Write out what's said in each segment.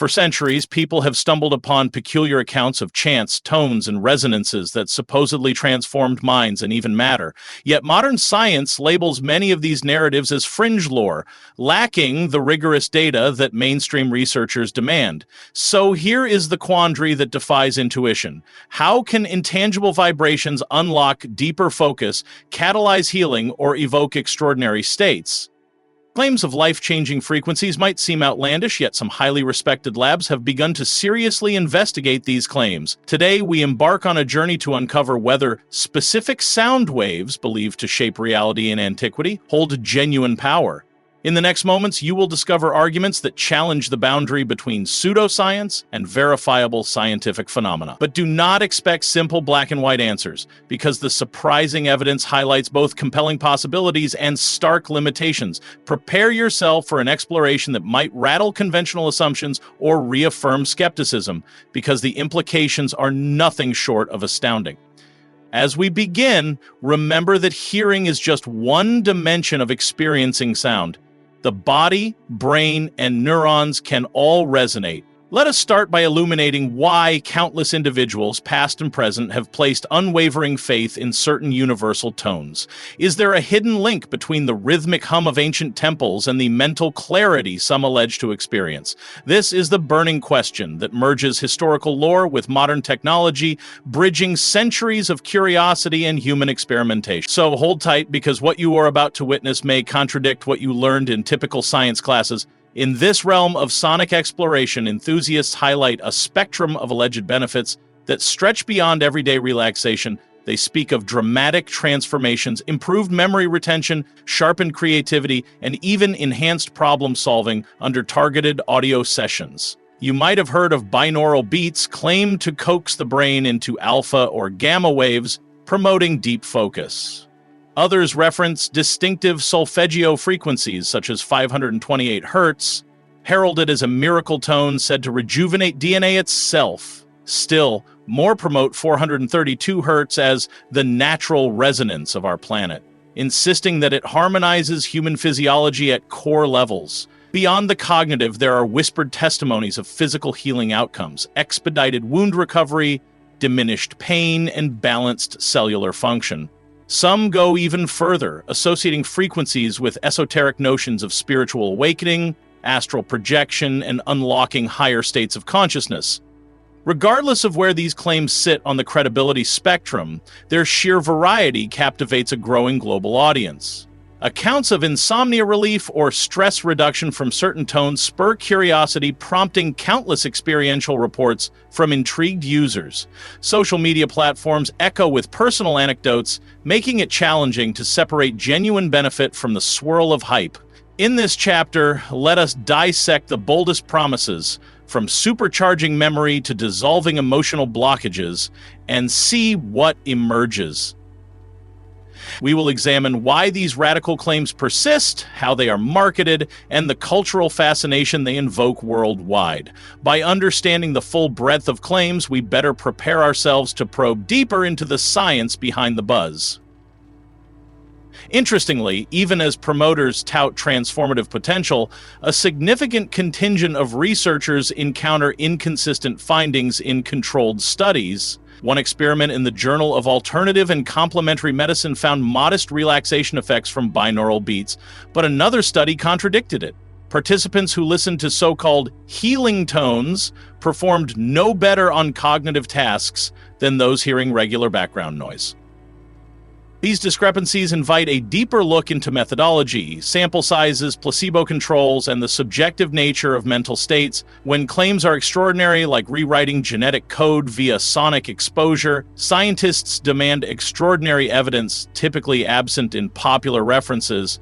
For centuries, people have stumbled upon peculiar accounts of chants, tones, and resonances that supposedly transformed minds and even matter. Yet modern science labels many of these narratives as fringe lore, lacking the rigorous data that mainstream researchers demand. So here is the quandary that defies intuition. How can intangible vibrations unlock deeper focus, catalyze healing, or evoke extraordinary states? Claims of life-changing frequencies might seem outlandish, yet some highly respected labs have begun to seriously investigate these claims. Today, we embark on a journey to uncover whether specific sound waves, believed to shape reality in antiquity, hold genuine power. In the next moments, you will discover arguments that challenge the boundary between pseudoscience and verifiable scientific phenomena. But do not expect simple black and white answers, because the surprising evidence highlights both compelling possibilities and stark limitations. Prepare yourself for an exploration that might rattle conventional assumptions or reaffirm skepticism, because the implications are nothing short of astounding. As we begin, remember that hearing is just one dimension of experiencing sound. The body, brain, and neurons can all resonate. Let us start by illuminating why countless individuals, past and present, have placed unwavering faith in certain universal tones. Is there a hidden link between the rhythmic hum of ancient temples and the mental clarity some allege to experience? This is the burning question that merges historical lore with modern technology, bridging centuries of curiosity and human experimentation. So hold tight, because what you are about to witness may contradict what you learned in typical science classes. In this realm of sonic exploration, enthusiasts highlight a spectrum of alleged benefits that stretch beyond everyday relaxation. They speak of dramatic transformations, improved memory retention, sharpened creativity, and even enhanced problem-solving under targeted audio sessions. You might have heard of binaural beats claimed to coax the brain into alpha or gamma waves, promoting deep focus. Others reference distinctive Solfeggio frequencies, such as 528 Hz, heralded as a miracle tone said to rejuvenate DNA itself. Still, more promote 432 Hz as the natural resonance of our planet, insisting that it harmonizes human physiology at core levels. Beyond the cognitive, there are whispered testimonies of physical healing outcomes, expedited wound recovery, diminished pain, and balanced cellular function. Some go even further, associating frequencies with esoteric notions of spiritual awakening, astral projection, and unlocking higher states of consciousness. Regardless of where these claims sit on the credibility spectrum, their sheer variety captivates a growing global audience. Accounts of insomnia relief or stress reduction from certain tones spur curiosity, prompting countless experiential reports from intrigued users. Social media platforms echo with personal anecdotes, making it challenging to separate genuine benefit from the swirl of hype. In this chapter, let us dissect the boldest promises, from supercharging memory to dissolving emotional blockages, and see what emerges. We will examine why these radical claims persist, how they are marketed, and the cultural fascination they invoke worldwide. By understanding the full breadth of claims, we better prepare ourselves to probe deeper into the science behind the buzz. Interestingly, even as promoters tout transformative potential, a significant contingent of researchers encounter inconsistent findings in controlled studies. One experiment in the Journal of Alternative and Complementary Medicine found modest relaxation effects from binaural beats, but another study contradicted it. Participants who listened to so-called healing tones performed no better on cognitive tasks than those hearing regular background noise. These discrepancies invite a deeper look into methodology, sample sizes, placebo controls, and the subjective nature of mental states. When claims are extraordinary, like rewriting genetic code via sonic exposure, scientists demand extraordinary evidence, typically absent in popular references.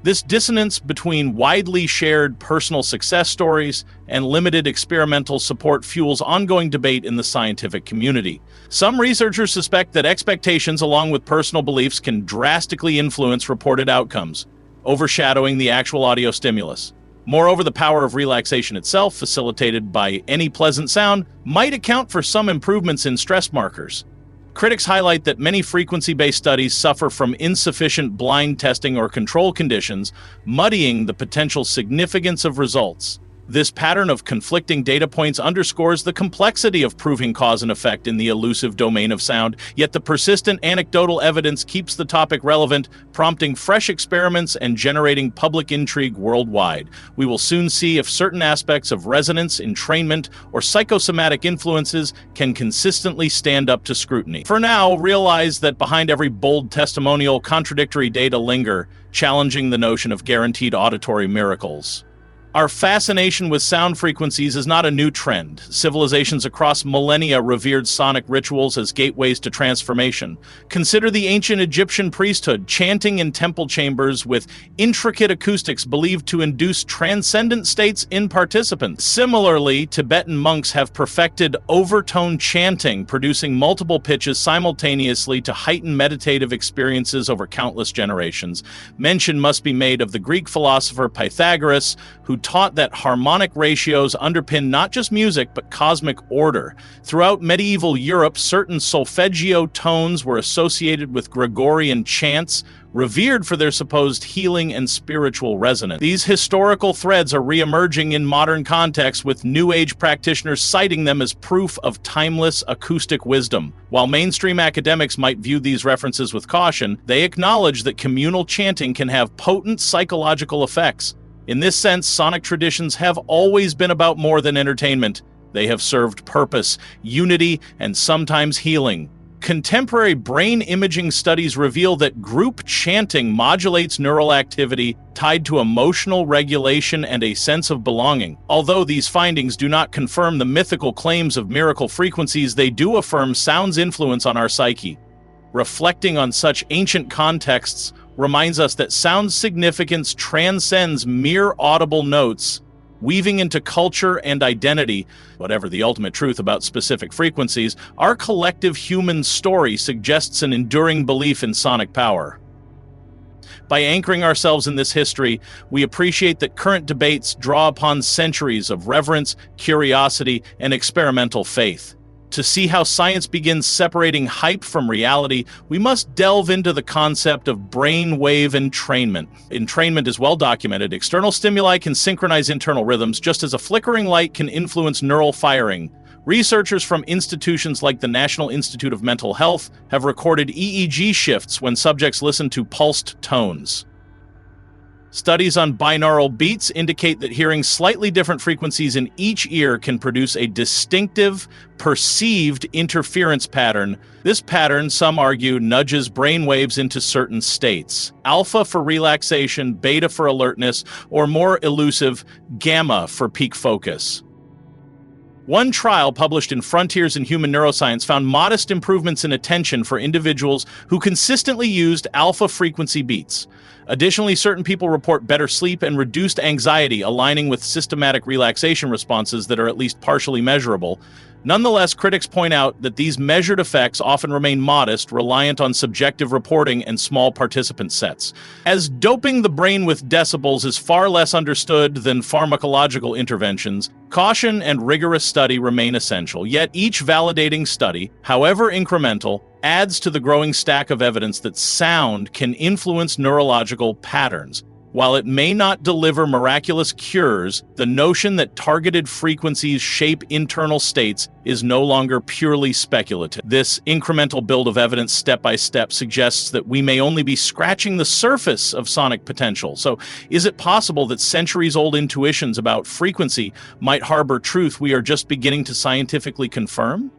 This dissonance between widely shared personal success stories and limited experimental support fuels ongoing debate in the scientific community. Some researchers suspect that expectations along with personal beliefs can drastically influence reported outcomes, overshadowing the actual audio stimulus. Moreover, the power of relaxation itself, facilitated by any pleasant sound, might account for some improvements in stress markers. Critics highlight that many frequency-based studies suffer from insufficient blind testing or control conditions, muddying the potential significance of results. This pattern of conflicting data points underscores the complexity of proving cause and effect in the elusive domain of sound, yet the persistent anecdotal evidence keeps the topic relevant, prompting fresh experiments and generating public intrigue worldwide. We will soon see if certain aspects of resonance, entrainment, or psychosomatic influences can consistently stand up to scrutiny. For now, realize that behind every bold testimonial, contradictory data linger, challenging the notion of guaranteed auditory miracles. Our fascination with sound frequencies is not a new trend. Civilizations across millennia revered sonic rituals as gateways to transformation. Consider the ancient Egyptian priesthood chanting in temple chambers with intricate acoustics believed to induce transcendent states in participants. Similarly, Tibetan monks have perfected overtone chanting, producing multiple pitches simultaneously to heighten meditative experiences over countless generations. Mention must be made of the Greek philosopher Pythagoras, who taught that harmonic ratios underpin not just music, but cosmic order. Throughout medieval Europe, certain Solfeggio tones were associated with Gregorian chants, revered for their supposed healing and spiritual resonance. These historical threads are re-emerging in modern contexts, with New Age practitioners citing them as proof of timeless acoustic wisdom. While mainstream academics might view these references with caution, they acknowledge that communal chanting can have potent psychological effects. In this sense, sonic traditions have always been about more than entertainment. They have served purpose, unity, and sometimes healing. Contemporary brain imaging studies reveal that group chanting modulates neural activity tied to emotional regulation and a sense of belonging. Although these findings do not confirm the mythical claims of miracle frequencies, they do affirm sound's influence on our psyche. Reflecting on such ancient contexts reminds us that sound's significance transcends mere audible notes, weaving into culture and identity. Whatever the ultimate truth about specific frequencies, our collective human story suggests an enduring belief in sonic power. By anchoring ourselves in this history, we appreciate that current debates draw upon centuries of reverence, curiosity, and experimental faith. To see how science begins separating hype from reality, we must delve into the concept of brainwave entrainment. Entrainment is well documented. External stimuli can synchronize internal rhythms, just as a flickering light can influence neural firing. Researchers from institutions like the National Institute of Mental Health have recorded EEG shifts when subjects listen to pulsed tones. Studies on binaural beats indicate that hearing slightly different frequencies in each ear can produce a distinctive, perceived interference pattern. This pattern, some argue, nudges brainwaves into certain states: alpha for relaxation, beta for alertness, or more elusive, gamma for peak focus. One trial published in Frontiers in Human Neuroscience found modest improvements in attention for individuals who consistently used alpha frequency beats. Additionally, certain people report better sleep and reduced anxiety, aligning with systematic relaxation responses that are at least partially measurable. Nonetheless, critics point out that these measured effects often remain modest, reliant on subjective reporting and small participant sets. As doping the brain with decibels is far less understood than pharmacological interventions, caution and rigorous study remain essential. Yet each validating study, however incremental, adds to the growing stack of evidence that sound can influence neurological patterns. While it may not deliver miraculous cures, the notion that targeted frequencies shape internal states is no longer purely speculative. This incremental build of evidence step by step suggests that we may only be scratching the surface of sonic potential. So, is it possible that centuries-old intuitions about frequency might harbor truth we are just beginning to scientifically confirm?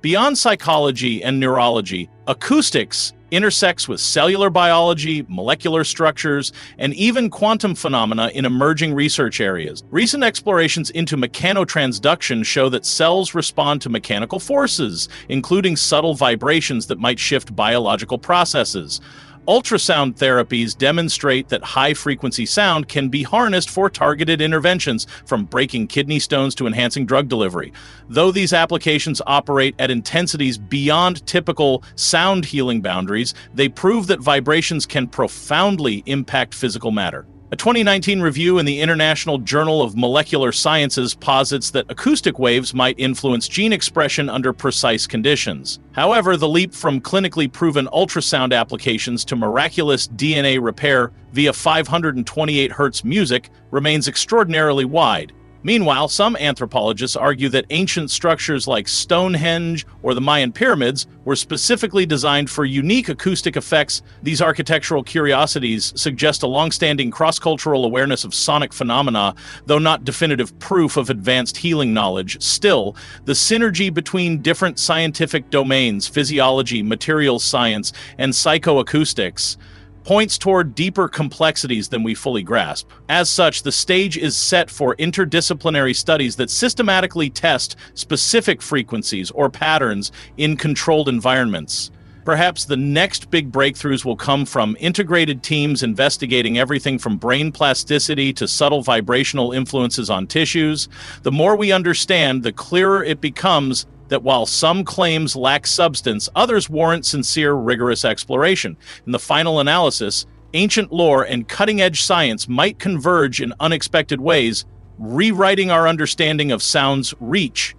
Beyond psychology and neurology, acoustics intersects with cellular biology, molecular structures, and even quantum phenomena in emerging research areas. Recent explorations into mechanotransduction show that cells respond to mechanical forces, including subtle vibrations that might shift biological processes. Ultrasound therapies demonstrate that high-frequency sound can be harnessed for targeted interventions, from breaking kidney stones to enhancing drug delivery. Though these applications operate at intensities beyond typical sound healing boundaries, they prove that vibrations can profoundly impact physical matter. A 2019 review in the International Journal of Molecular Sciences posits that acoustic waves might influence gene expression under precise conditions. However, the leap from clinically proven ultrasound applications to miraculous DNA repair via 528 Hz music remains extraordinarily wide. Meanwhile, some anthropologists argue that ancient structures like Stonehenge or the Mayan pyramids were specifically designed for unique acoustic effects. These architectural curiosities suggest a long-standing cross-cultural awareness of sonic phenomena, though not definitive proof of advanced healing knowledge. Still, the synergy between different scientific domains, physiology, materials science, and psychoacoustics, points toward deeper complexities than we fully grasp. As such, the stage is set for interdisciplinary studies that systematically test specific frequencies or patterns in controlled environments. Perhaps the next big breakthroughs will come from integrated teams investigating everything from brain plasticity to subtle vibrational influences on tissues. The more we understand, the clearer it becomes that while some claims lack substance, others warrant sincere, rigorous exploration. In the final analysis, ancient lore and cutting-edge science might converge in unexpected ways, rewriting our understanding of sound's reach.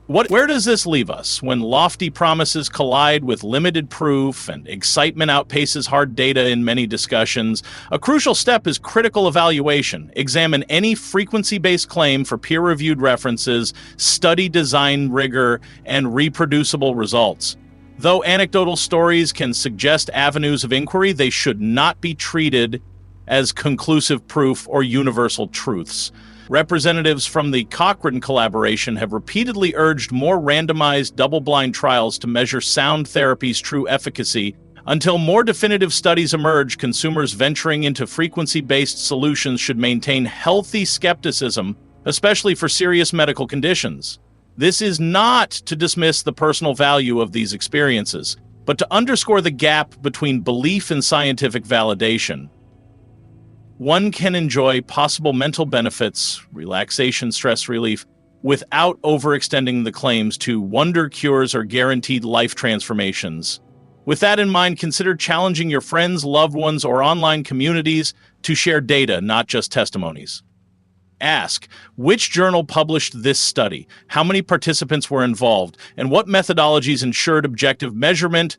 Where does this leave us when lofty promises collide with limited proof and excitement outpaces hard data in many discussions? A crucial step is critical evaluation. Examine any frequency-based claim for peer-reviewed references, study design rigor, and reproducible results. Though anecdotal stories can suggest avenues of inquiry, they should not be treated as conclusive proof or universal truths. Representatives from the Cochrane collaboration have repeatedly urged more randomized double-blind trials to measure sound therapy's true efficacy. Until more definitive studies emerge, consumers venturing into frequency-based solutions should maintain healthy skepticism, especially for serious medical conditions. This is not to dismiss the personal value of these experiences, but to underscore the gap between belief and scientific validation. One can enjoy possible mental benefits, relaxation, stress relief, without overextending the claims to wonder cures or guaranteed life transformations. With that in mind, consider challenging your friends, loved ones, or online communities to share data, not just testimonies. Ask, which journal published this study? How many participants were involved? And what methodologies ensured objective measurement?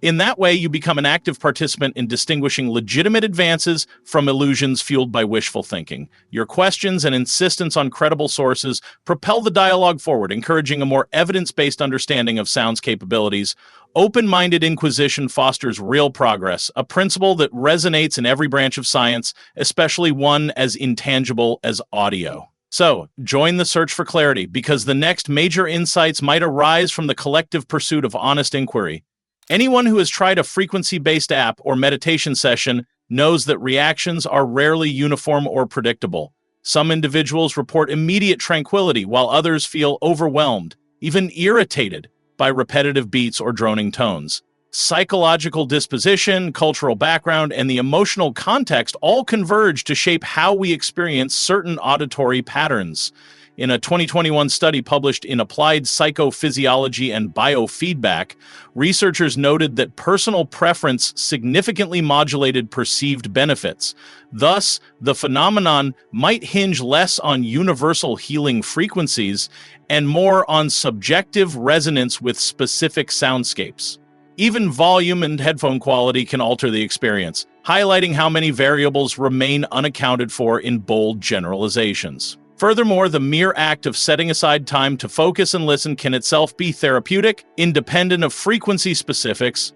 In that way, you become an active participant in distinguishing legitimate advances from illusions fueled by wishful thinking. Your questions and insistence on credible sources propel the dialogue forward, encouraging a more evidence-based understanding of sound's capabilities. Open-minded inquisition fosters real progress, a principle that resonates in every branch of science, especially one as intangible as audio. So, join the search for clarity, because the next major insights might arise from the collective pursuit of honest inquiry. Anyone who has tried a frequency-based app or meditation session knows that reactions are rarely uniform or predictable. Some individuals report immediate tranquility, while others feel overwhelmed, even irritated by repetitive beats or droning tones. Psychological disposition, cultural background, and the emotional context all converge to shape how we experience certain auditory patterns. In a 2021 study published in Applied Psychophysiology and Biofeedback, researchers noted that personal preference significantly modulated perceived benefits. Thus, the phenomenon might hinge less on universal healing frequencies and more on subjective resonance with specific soundscapes. Even volume and headphone quality can alter the experience, highlighting how many variables remain unaccounted for in bold generalizations. Furthermore, the mere act of setting aside time to focus and listen can itself be therapeutic, independent of frequency specifics.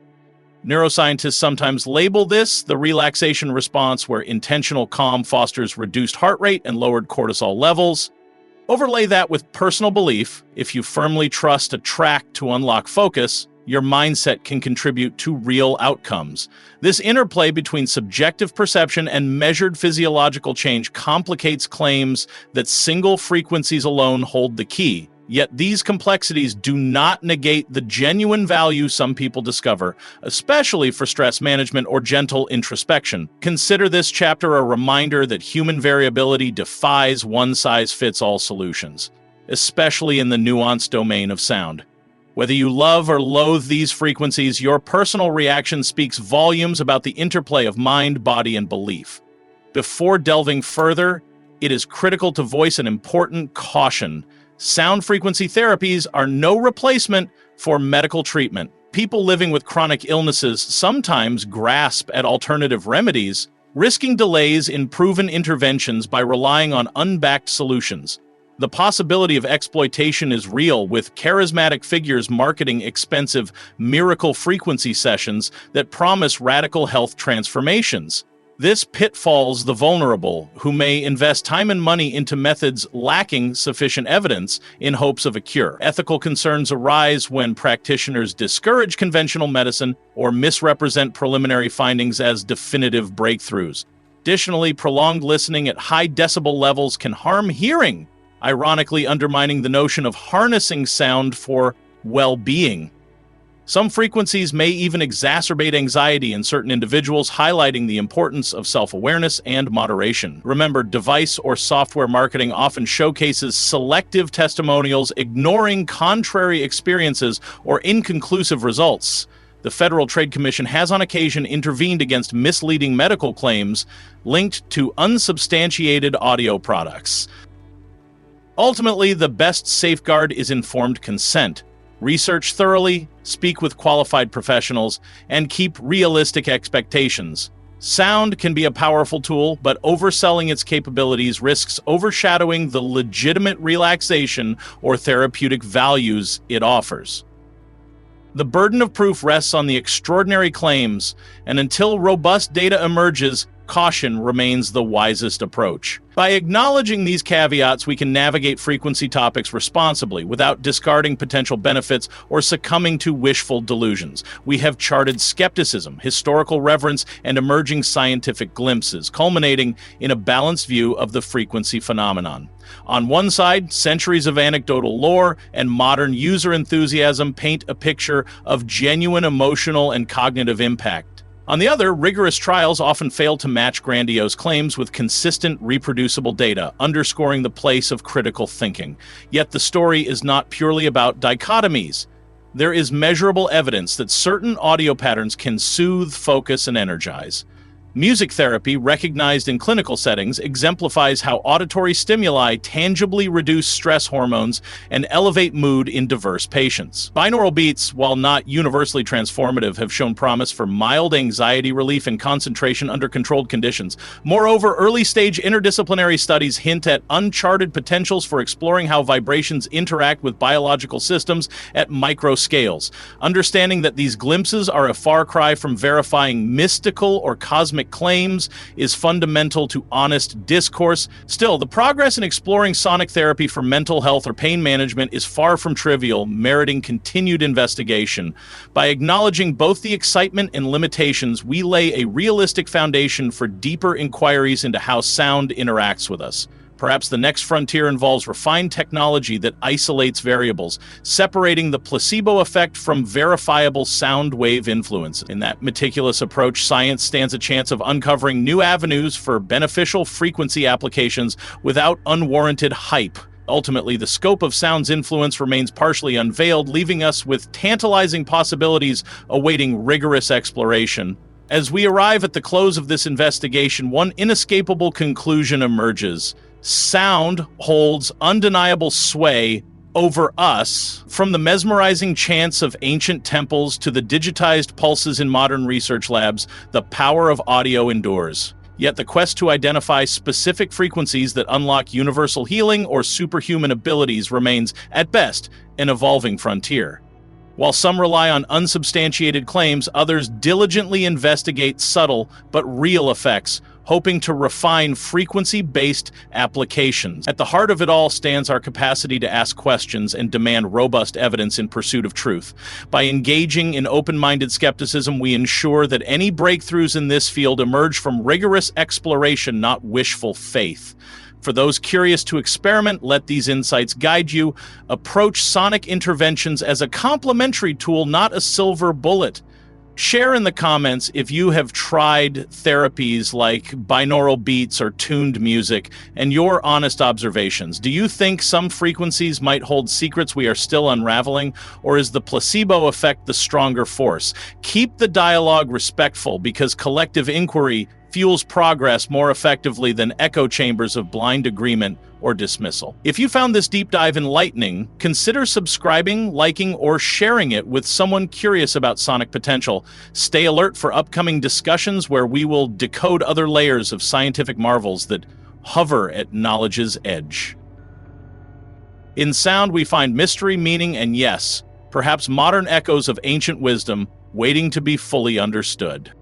Neuroscientists sometimes label this the relaxation response, where intentional calm fosters reduced heart rate and lowered cortisol levels. Overlay that with personal belief. If you firmly trust a track to unlock focus, your mindset can contribute to real outcomes. This interplay between subjective perception and measured physiological change complicates claims that single frequencies alone hold the key. Yet these complexities do not negate the genuine value some people discover, especially for stress management or gentle introspection. Consider this chapter a reminder that human variability defies one-size-fits-all solutions, especially in the nuanced domain of sound. Whether you love or loathe these frequencies, your personal reaction speaks volumes about the interplay of mind, body, and belief. Before delving further, it is critical to voice an important caution. Sound frequency therapies are no replacement for medical treatment. People living with chronic illnesses sometimes grasp at alternative remedies, risking delays in proven interventions by relying on unbacked solutions. The possibility of exploitation is real, with charismatic figures marketing expensive miracle frequency sessions that promise radical health transformations. This pitfalls the vulnerable, who may invest time and money into methods lacking sufficient evidence in hopes of a cure. Ethical concerns arise when practitioners discourage conventional medicine or misrepresent preliminary findings as definitive breakthroughs. Additionally, prolonged listening at high decibel levels can harm hearing, ironically undermining the notion of harnessing sound for well-being. Some frequencies may even exacerbate anxiety in certain individuals, highlighting the importance of self-awareness and moderation. Remember, device or software marketing often showcases selective testimonials, ignoring contrary experiences or inconclusive results. The Federal Trade Commission has on occasion intervened against misleading medical claims linked to unsubstantiated audio products. Ultimately, the best safeguard is informed consent. Research thoroughly, speak with qualified professionals, and keep realistic expectations. Sound can be a powerful tool, but overselling its capabilities risks overshadowing the legitimate relaxation or therapeutic values it offers. The burden of proof rests on the extraordinary claims, and until robust data emerges, caution remains the wisest approach. By acknowledging these caveats, we can navigate frequency topics responsibly without discarding potential benefits or succumbing to wishful delusions. We have charted skepticism, historical reverence, and emerging scientific glimpses, culminating in a balanced view of the frequency phenomenon. On one side, centuries of anecdotal lore and modern user enthusiasm paint a picture of genuine emotional and cognitive impact. On the other, rigorous trials often fail to match grandiose claims with consistent, reproducible data, underscoring the place of critical thinking. Yet the story is not purely about dichotomies. There is measurable evidence that certain audio patterns can soothe, focus, and energize. Music therapy, recognized in clinical settings, exemplifies how auditory stimuli tangibly reduce stress hormones and elevate mood in diverse patients. Binaural beats, while not universally transformative, have shown promise for mild anxiety relief and concentration under controlled conditions. Moreover, early-stage interdisciplinary studies hint at uncharted potentials for exploring how vibrations interact with biological systems at micro scales. Understanding that these glimpses are a far cry from verifying mystical or cosmic claims is fundamental to honest discourse. Still, the progress in exploring sonic therapy for mental health or pain management is far from trivial, meriting continued investigation. By acknowledging both the excitement and limitations, we lay a realistic foundation for deeper inquiries into how sound interacts with us. Perhaps the next frontier involves refined technology that isolates variables, separating the placebo effect from verifiable sound wave influences. In that meticulous approach, science stands a chance of uncovering new avenues for beneficial frequency applications without unwarranted hype. Ultimately, the scope of sound's influence remains partially unveiled, leaving us with tantalizing possibilities awaiting rigorous exploration. As we arrive at the close of this investigation, one inescapable conclusion emerges. Sound holds undeniable sway over us. From the mesmerizing chants of ancient temples to the digitized pulses in modern research labs, the power of audio endures. Yet the quest to identify specific frequencies that unlock universal healing or superhuman abilities remains, at best, an evolving frontier. While some rely on unsubstantiated claims, others diligently investigate subtle but real effects, hoping to refine frequency-based applications. At the heart of it all stands our capacity to ask questions and demand robust evidence in pursuit of truth. By engaging in open-minded skepticism, we ensure that any breakthroughs in this field emerge from rigorous exploration, not wishful faith. For those curious to experiment, let these insights guide you. Approach sonic interventions as a complementary tool, not a silver bullet. Share in the comments if you have tried therapies like binaural beats or tuned music and your honest observations. Do you think some frequencies might hold secrets we are still unraveling, or is the placebo effect the stronger force? Keep the dialogue respectful, because collective inquiry fuels progress more effectively than echo chambers of blind agreement or dismissal. If you found this deep dive enlightening, consider subscribing, liking, or sharing it with someone curious about sonic potential. Stay alert for upcoming discussions where we will decode other layers of scientific marvels that hover at knowledge's edge. In sound, we find mystery, meaning, and yes, perhaps modern echoes of ancient wisdom waiting to be fully understood.